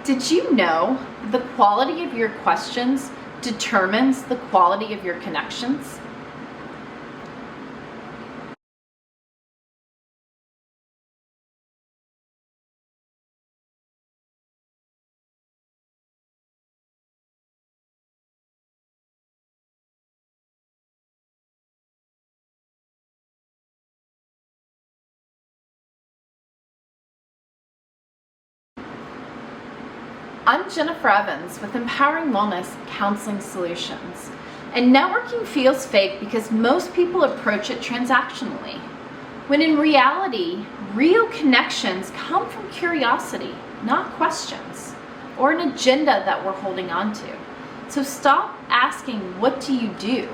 Did you know the quality of your questions determines the quality of your connections? I'm Jennifer Evans with Empowering Wellness Counseling Solutions. And networking feels fake because most people approach it transactionally, when in reality, real connections come from curiosity, not questions, or an agenda that we're holding on to. So stop asking, what do you do?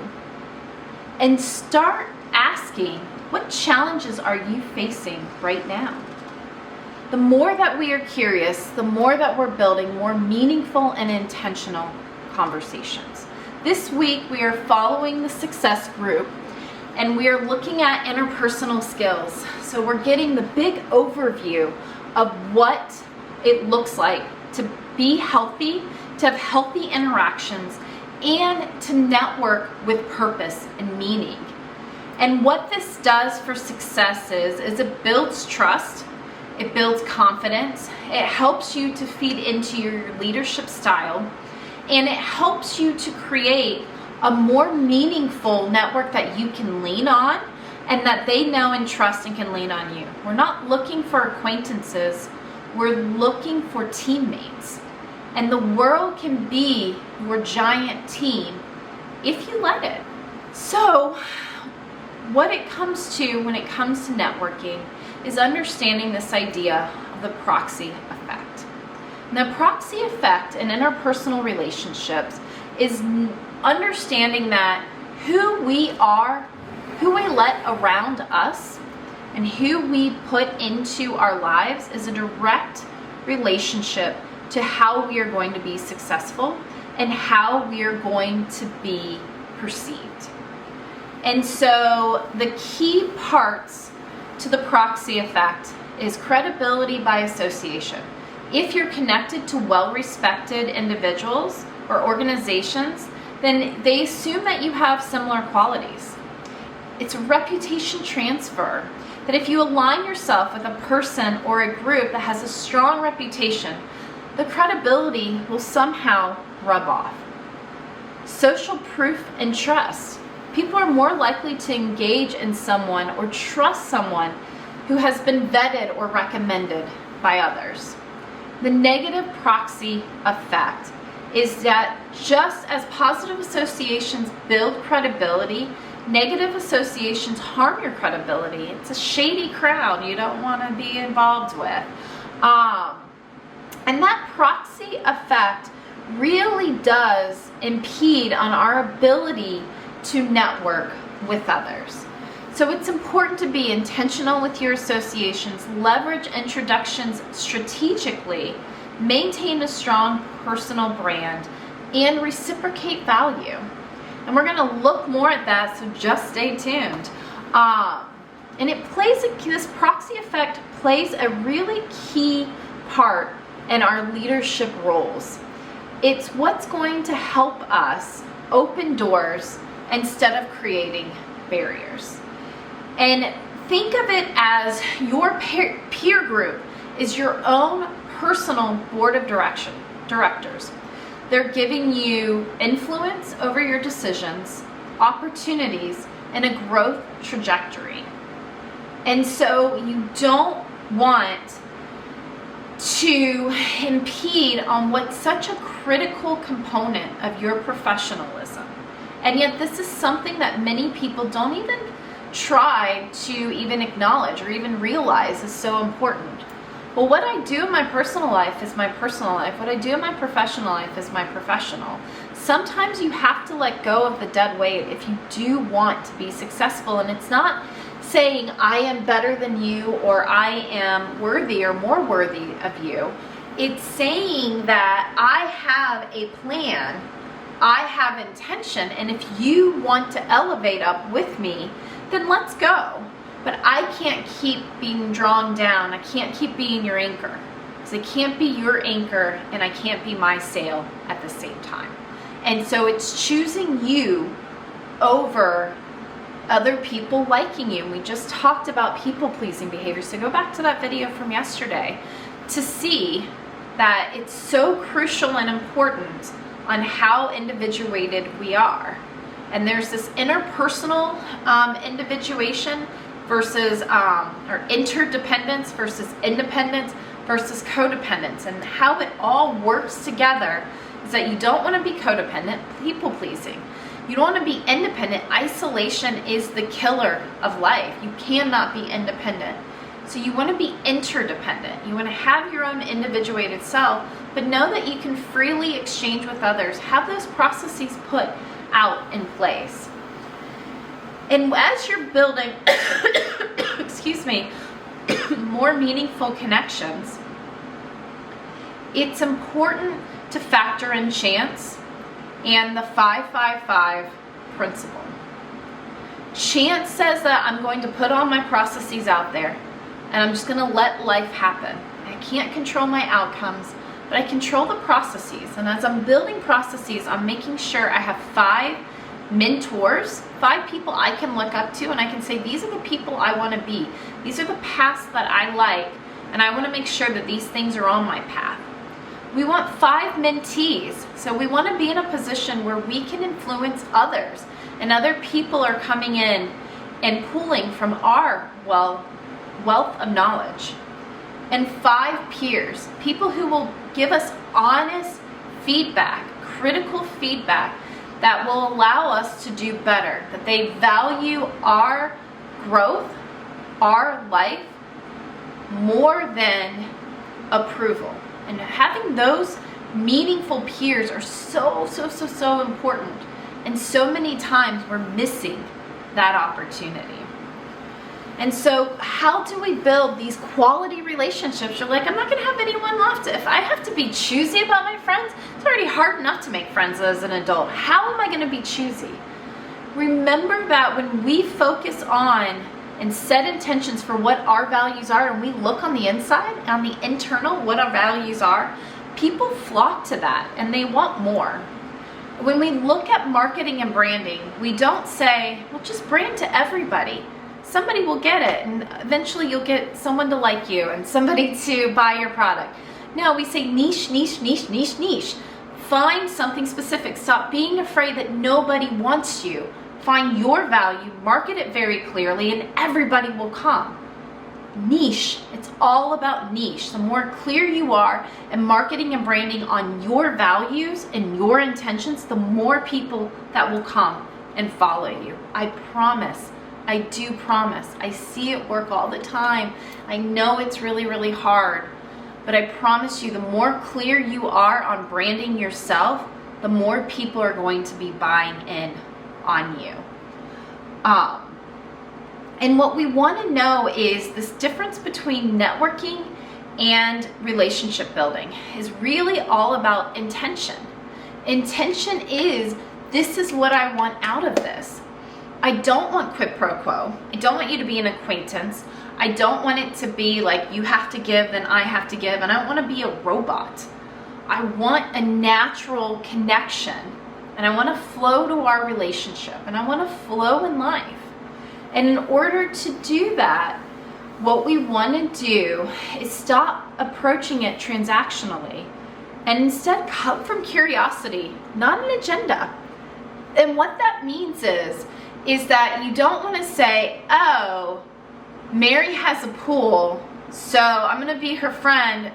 And start asking, what challenges are you facing right now? The more that we are curious, the more that we're building more meaningful and intentional conversations. This week, we are following the success group and we are looking at interpersonal skills. So we're getting the big overview of what it looks like to be healthy, to have healthy interactions, and to network with purpose and meaning. And what this does for success is it builds trust. It builds confidence, it helps you to feed into your leadership style, and it helps you to create a more meaningful network that you can lean on and that they know and trust and can lean on you. We're not looking for acquaintances, we're looking for teammates. And the world can be your giant team if you let it. So, what it comes to when it comes to networking is understanding this idea of the proxy effect. And the proxy effect in interpersonal relationships is understanding that who we are, who we let around us, and who we put into our lives is a direct relationship to how we are going to be successful and how we are going to be perceived. And so the key parts to the proxy effect is credibility by association. If you're connected to well-respected individuals or organizations, then they assume that you have similar qualities. It's a reputation transfer, that if you align yourself with a person or a group that has a strong reputation, the credibility will somehow rub off. Social proof and trust. People are more likely to engage in someone or trust someone who has been vetted or recommended by others. The negative proxy effect is that just as positive associations build credibility, negative associations harm your credibility. It's a shady crowd you don't want to be involved with. And that proxy effect really does impede on our ability to network with others. So it's important to be intentional with your associations, leverage introductions strategically, maintain a strong personal brand, and reciprocate value. And we're going to look more at that, so just stay tuned. And this proxy effect plays a really key part in our leadership roles. It's what's going to help us open doors instead of creating barriers. And think of it as your peer group is your own personal board of directors. They're giving you influence over your decisions, opportunities, and a growth trajectory. And so you don't want to impede on what's such a critical component of your professionalism. And yet this is something that many people don't even try to even acknowledge or even realize is so important. Well, what I do in my personal life is my personal life. What I do in my professional life is my professional. Sometimes you have to let go of the dead weight if you do want to be successful. And it's not saying I am better than you or I am worthy or more worthy of you. It's saying that I have a plan, I have intention, and if you want to elevate up with me, then let's go. But I can't keep being drawn down. I can't keep being your anchor. because I can't be your anchor and I can't be my sail at the same time. And so it's choosing you over other people liking you. We just talked about people-pleasing behavior, so go back to that video from yesterday to see that it's so crucial and important on how individuated we are. And there's this interpersonal individuation versus, or interdependence versus independence versus codependence, and how it all works together is that you don't want to be codependent, people-pleasing. You don't want to be independent. Isolation is the killer of life. You cannot be independent. So you want to be interdependent. You want to have your own individuated self, but know that you can freely exchange with others. Have those processes put out in place. And as you're building, excuse me, more meaningful connections, it's important to factor in chance and the 5-5-5 principle. Chance says that I'm going to put all my processes out there and I'm just going to let life happen. I can't control my outcomes, but I control the processes. And as I'm building processes, I'm making sure I have 5 mentors, 5 people I can look up to, and I can say, these are the people I want to be. These are the paths that I like, and I want to make sure that these things are on my path. We want 5 mentees, so we want to be in a position where we can influence others, and other people are coming in and pulling from our wealth of knowledge. And 5 peers, people who will give us honest feedback, critical feedback that will allow us to do better, that they value our growth, our life, more than approval. And having those meaningful peers are so important. And so many times we're missing that opportunity. And so how do we build these quality relationships? You're like, I'm not going to have anyone left. If I have to be choosy about my friends, it's already hard enough to make friends as an adult. How am I going to be choosy? Remember that when we focus on and set intentions for what our values are, and we look on the inside, on the internal, what our values are, people flock to that and they want more. When we look at marketing and branding, we don't say, well, just brand to everybody. Somebody will get it, and eventually you'll get someone to like you and somebody to buy your product. No, we say niche, niche, niche, niche, niche. Find something specific. Stop being afraid that nobody wants you. Find your value, market it very clearly, and everybody will come. Niche. It's all about niche. The more clear you are in marketing and branding on your values and your intentions, the more people that will come and follow you. I promise. I do promise. I see it work all the time. I know it's really, really hard, but I promise you, the more clear you are on branding yourself, the more people are going to be buying in on you. And what we want to know is this difference between networking and relationship building is really all about intention. Intention is, this is what I want out of this. I don't want quid pro quo. I don't want you to be an acquaintance. I don't want it to be like you have to give, then I have to give, and I don't want to be a robot. I want a natural connection, and I want to flow to our relationship, and I want to flow in life. And in order to do that, what we want to do is stop approaching it transactionally and instead come from curiosity, not an agenda. And what that means is that you don't want to say, oh, Mary has a pool, so I'm going to be her friend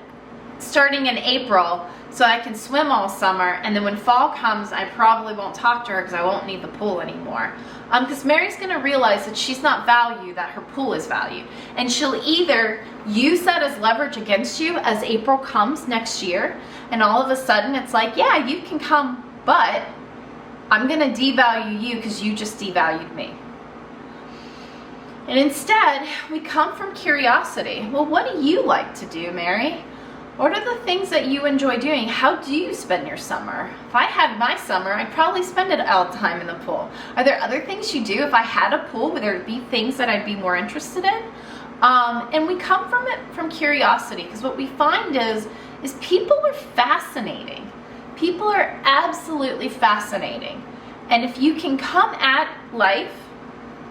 starting in April so I can swim all summer, and then when fall comes, I probably won't talk to her because I won't need the pool anymore. Because Mary's going to realize that she's not valued, that her pool is valued. And she'll either use that as leverage against you as April comes next year, and all of a sudden it's like, yeah, you can come, but I'm going to devalue you because you just devalued me. And instead, we come from curiosity. Well, what do you like to do, Mary? What are the things that you enjoy doing? How do you spend your summer? If I had my summer, I'd probably spend it all the time in the pool. Are there other things you do? If I had a pool, would there be things that I'd be more interested in? And we come from it from curiosity, because what we find is people are fascinating. People are absolutely fascinating. And if you can come at life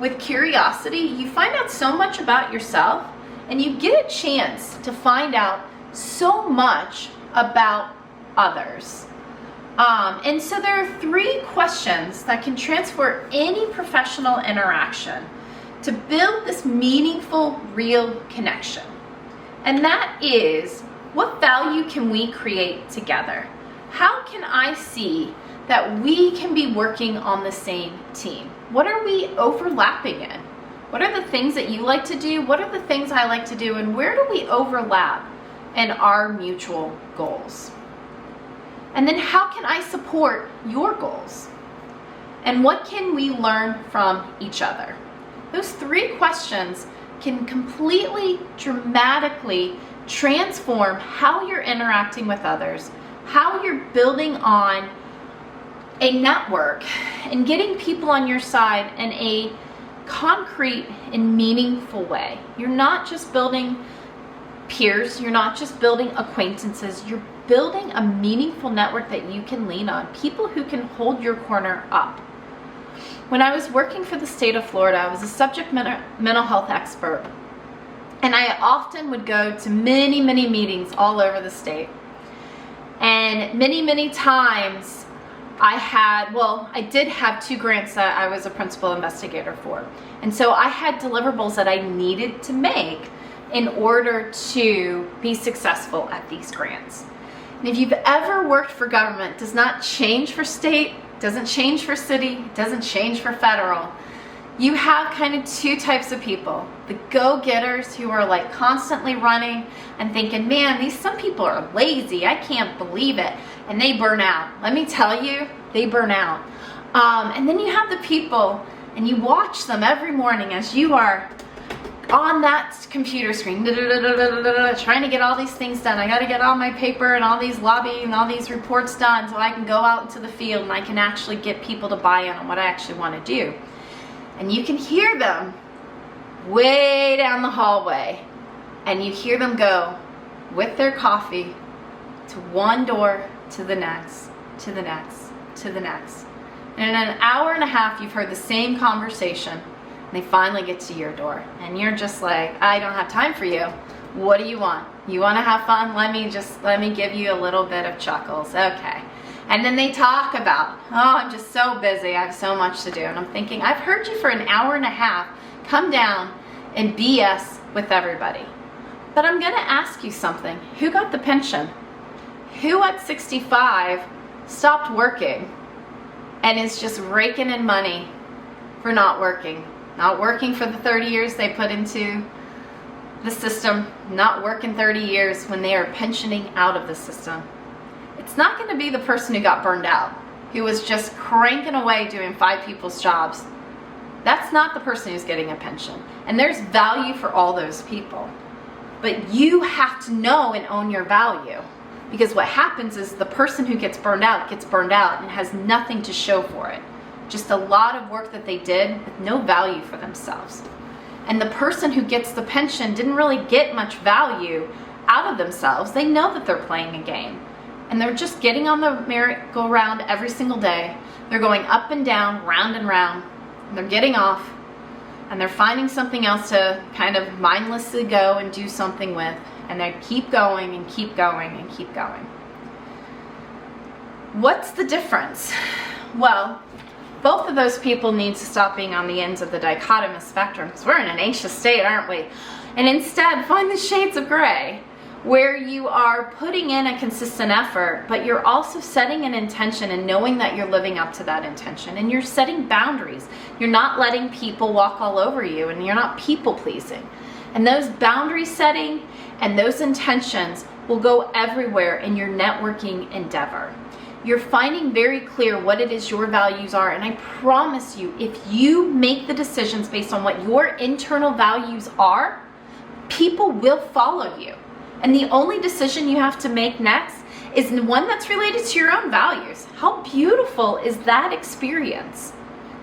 with curiosity, you find out so much about yourself, and you get a chance to find out so much about others. And so there are 3 questions that can transform any professional interaction to build this meaningful, real connection. And that is, what value can we create together? How can I see that we can be working on the same team? What are we overlapping in? What are the things that you like to do? What are the things I like to do? And where do we overlap in our mutual goals? And then how can I support your goals? And what can we learn from each other? Those 3 questions can completely, dramatically transform how you're interacting with others, how you're building on a network and getting people on your side in a concrete and meaningful way. You're not just building peers, you're not just building acquaintances, you're building a meaningful network that you can lean on, people who can hold your corner up. When I was working for the state of Florida, I was a subject mental health expert, and I often would go to many, many meetings all over the state. And many, many times I did have 2 grants that I was a principal investigator for. And so I had deliverables that I needed to make in order to be successful at these grants. And if you've ever worked for government, it does not change for state, doesn't change for city, doesn't change for federal. You have kind of 2 types of people. The go-getters who are like constantly running and thinking, man, some people are lazy, I can't believe it. And they burn out. Let me tell you, they burn out. And then you have the people, and you watch them every morning as you are on that computer screen, trying to get all these things done. I got to get all my paper and all these lobbying and all these reports done so I can go out into the field and I can actually get people to buy in on what I actually want to do. And you can hear them way down the hallway, and you hear them go with their coffee to one door to the next, to the next, to the next. And in an hour and a half, you've heard the same conversation. They finally get to your door, and you're just like, I don't have time for you. What do you want? You want to have fun? Let me give you a little bit of chuckles. Okay. And then they talk about, oh, I'm just so busy. I have so much to do. And I'm thinking, I've heard you for an hour and a half. Come down and BS with everybody. But I'm going to ask you something. Who got the pension? Who at 65 stopped working and is just raking in money for not working? Not working for the 30 years they put into the system, not working 30 years when they are pensioning out of the system. It's not going to be the person who got burned out, who was just cranking away doing 5 people's jobs. That's not the person who's getting a pension. And there's value for all those people. But you have to know and own your value. Because what happens is the person who gets burned out and has nothing to show for it. Just a lot of work that they did with no value for themselves. And the person who gets the pension didn't really get much value out of themselves. They know that they're playing a game. And they're just getting on the merry-go-round every single day. They're going up and down, round and round. And they're getting off. And they're finding something else to kind of mindlessly go and do something with. And they keep going and keep going and keep going. What's the difference? Well, both of those people need to stop being on the ends of the dichotomous spectrum, because we're in an anxious state, aren't we? And instead find the shades of gray, where you are putting in a consistent effort, but you're also setting an intention and knowing that you're living up to that intention, and you're setting boundaries. You're not letting people walk all over you, and you're not people pleasing. And those boundary setting and those intentions will go everywhere in your networking endeavor. You're finding very clear what it is your values are, and I promise you, if you make the decisions based on what your internal values are, people will follow you. And the only decision you have to make next is one that's related to your own values. How beautiful is that experience?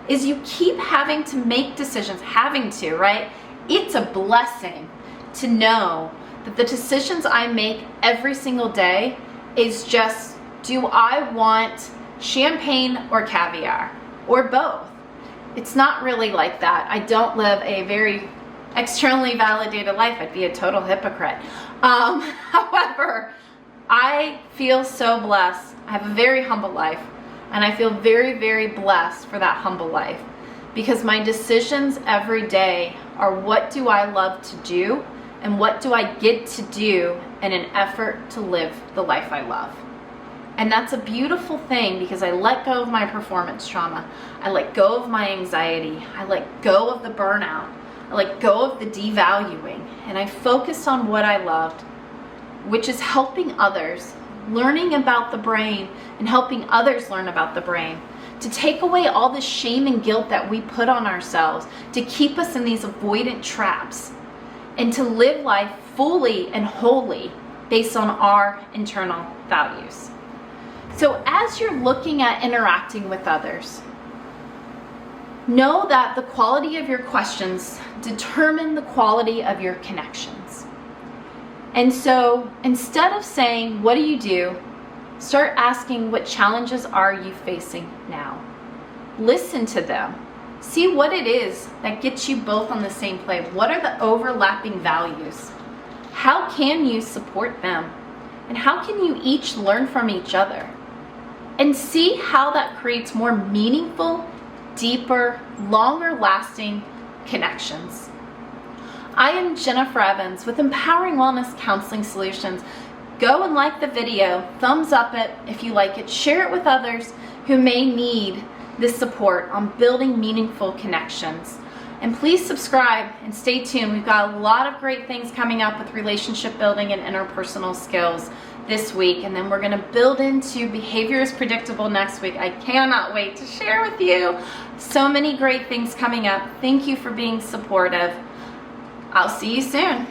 Is you keep having to make decisions, right? it's a blessing to know that the decisions I make every single day is just, do I want champagne or caviar, or both? It's not really like that. I don't live a very externally validated life. I'd be a total hypocrite. However, I feel so blessed. I have a very humble life, and I feel very, very blessed for that humble life, because my decisions every day are, what do I love to do, and what do I get to do in an effort to live the life I love. And that's a beautiful thing, because I let go of my performance trauma. I let go of my anxiety. I let go of the burnout. I let go of the devaluing. And I focused on what I loved, which is helping others, learning about the brain, and helping others learn about the brain, to take away all the shame and guilt that we put on ourselves to keep us in these avoidant traps, and to live life fully and wholly based on our internal values. So as you're looking at interacting with others, know that the quality of your questions determine the quality of your connections. And so instead of saying, what do you do? Start asking, what challenges are you facing now? Listen to them. See what it is that gets you both on the same plane. What are the overlapping values? How can you support them? And how can you each learn from each other? And see how that creates more meaningful, deeper, longer lasting connections. I am Jennifer Evans with Empowering Wellness Counseling Solutions. Go and like the video, thumbs up it if you like it, share it with others who may need this support on building meaningful connections. And please subscribe and stay tuned. We've got a lot of great things coming up with relationship building and interpersonal skills this week, and then we're going to build into behavior is predictable next week. I cannot wait to share with you. So many great things coming up. Thank you for being supportive. I'll see you soon.